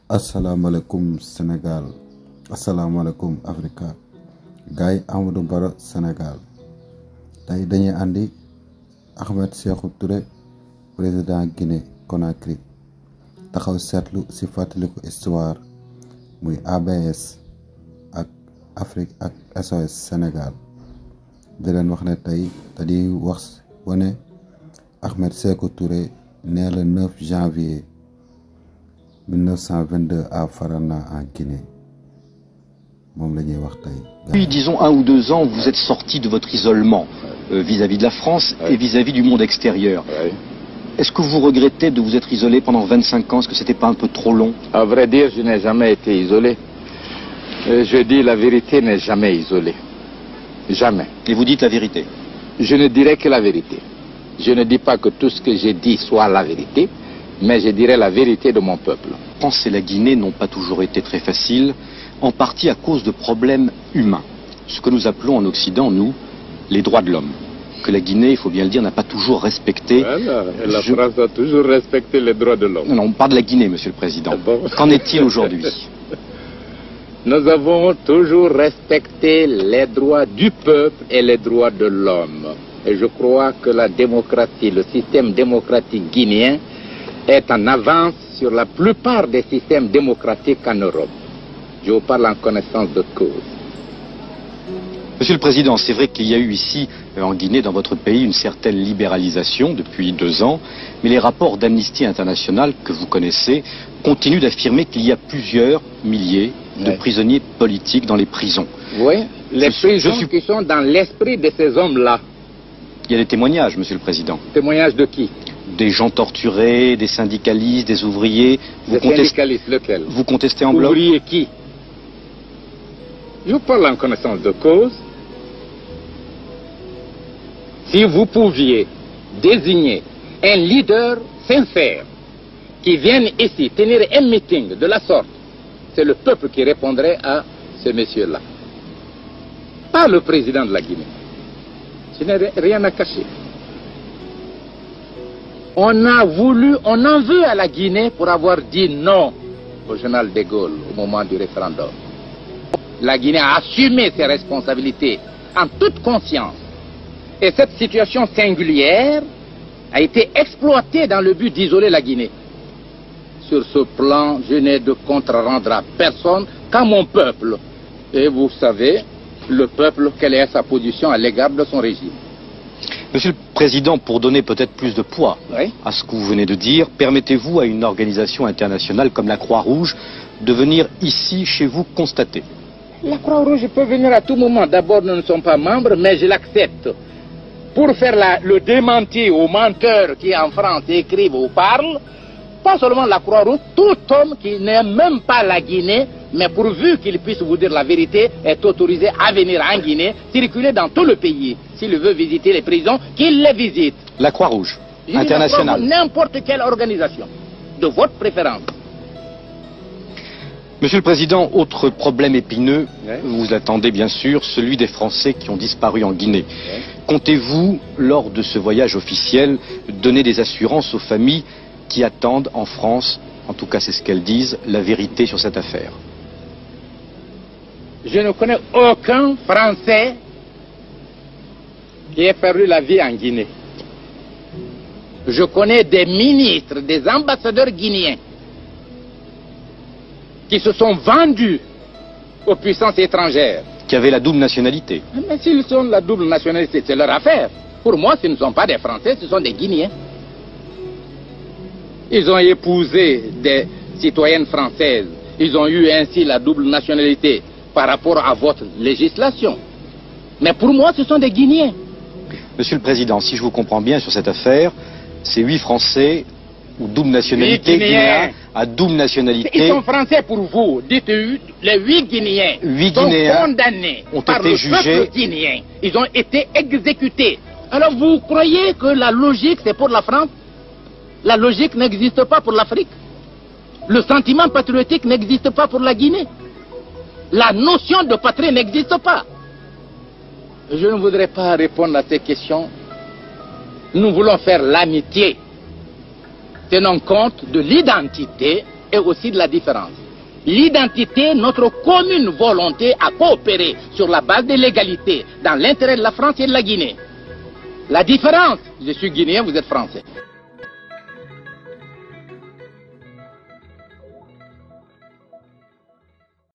Assalamualaikum Sénégal, assalamualaikum Africa, gay Amadou Baro Sénégal. Tay dañuy andi Ahmed Sékou Touré, président Guinée Conakry. Taxaw setlu ci fataliku histoire muy ABS ak Afrique ak SOS Sénégal. Di leen wax ne tay di wax woné Ahmed Sékou Touré né le 9 janvier 1922 à Farana en Guinée. Depuis, disons, 1 ou 2 ans, vous êtes sorti de votre isolement vis-à-vis de la France et vis-à-dis du monde extérieur. Est-ce que vous regrettez de vous être isolé pendant 25 ans? Est-ce que c'était pas un peu trop long? À vrai dire, je n'ai jamais été isolé. Je dis la vérité n'est jamais isolée. Jamais. Et vous dites la vérité? Je ne dirai que la vérité. Je ne dis pas que tout ce que j'ai dit soit la vérité, mais je dirais la vérité de mon peuple. La France et la Guinée n'ont pas toujours été très faciles, en partie à cause de problèmes humains. Ce que nous appelons en Occident, nous, les droits de l'homme. Que la Guinée, il faut bien le dire, n'a pas toujours respecté... Voilà, et la France a toujours respecté les droits de l'homme. Non, on parle de la Guinée, Monsieur le Président. Qu'en est-il aujourd'hui? Nous avons toujours respecté les droits du peuple et les droits de l'homme. Et je crois que la démocratie, le système démocratique guinéen, est en avance sur la plupart des systèmes démocratiques en Europe. Je vous parle en connaissance de cause. Monsieur le Président, c'est vrai qu'il y a eu ici, en Guinée, dans votre pays, une certaine libéralisation depuis 2 ans, mais les rapports d'Amnesty International que vous connaissez continuent d'affirmer qu'il y a plusieurs milliers de prisonniers politiques dans les prisons. Oui, les prisons qui sont dans l'esprit de ces hommes-là. Il y a des témoignages, Monsieur le Président. Témoignages de qui? Des gens torturés, des syndicalistes, des ouvriers. Des syndicalistes, lequel? Vous contestez en bloc? Ouvriers qui? Je parle en connaissance de cause. Si vous pouviez désigner un leader sincère qui vienne ici tenir un meeting de la sorte, c'est le peuple qui répondrait à ce monsieur-là. Pas le président de la Guinée. Je n'ai rien à cacher. On en veut à la Guinée pour avoir dit non au général de Gaulle au moment du référendum. La Guinée a assumé ses responsabilités en toute conscience. Et cette situation singulière a été exploitée dans le but d'isoler la Guinée. Sur ce plan, je n'ai de compte à rendre à personne qu'à mon peuple. Et vous savez, le peuple, quelle est sa position à l'égard de son régime. Monsieur le Président, pour donner peut-être plus de poids à ce que vous venez de dire, permettez-vous à une organisation internationale comme la Croix-Rouge de venir ici, chez vous, constater? La Croix-Rouge peut venir à tout moment. D'abord, nous ne sommes pas membres, mais je l'accepte. Pour faire le démenti aux menteurs qui en France écrivent ou parlent, pas seulement la Croix-Rouge, tout homme qui n'aime même pas la Guinée, mais pourvu qu'il puisse vous dire la vérité, est autorisé à venir en Guinée, circuler dans tout le pays. S'il veut visiter les prisons, qu'il les visite. La Croix-Rouge internationale. N'importe quelle organisation, de votre préférence. Monsieur le Président, autre problème épineux, vous attendez bien sûr, celui des Français qui ont disparu en Guinée. Comptez-vous, lors de ce voyage officiel, donner des assurances aux familles qui attendent en France, en tout cas c'est ce qu'elles disent, la vérité sur cette affaire? Je ne connais aucun Français qui ait perdu la vie en Guinée. Je connais des ministres, des ambassadeurs guinéens qui se sont vendus aux puissances étrangères. Qui avaient la double nationalité. Mais s'ils sont la double nationalité, c'est leur affaire. Pour moi, ce ne sont pas des Français, ce sont des Guinéens. Ils ont épousé des citoyennes françaises. Ils ont eu ainsi la double nationalité par rapport à votre législation. Mais pour moi, ce sont des Guinéens. Monsieur le Président, si je vous comprends bien sur cette affaire, c'est 8 Français ou double nationalité guinéens à double nationalité. Ils sont français pour vous. Dites les 8 Guinéens. 8 sont Guinéens condamnés ont par été le jugés. peuple guinéen. Ils ont été exécutés. Alors vous croyez que la logique c'est pour la France? La logique n'existe pas pour l'Afrique. Le sentiment patriotique n'existe pas pour la Guinée. La notion de patrie n'existe pas. Je ne voudrais pas répondre à ces questions. Nous voulons faire l'amitié. Tenons compte de l'identité et aussi de la différence. L'identité, notre commune volonté à coopérer sur la base de l'égalité dans l'intérêt de la France et de la Guinée. La différence, je suis guinéen, vous êtes français.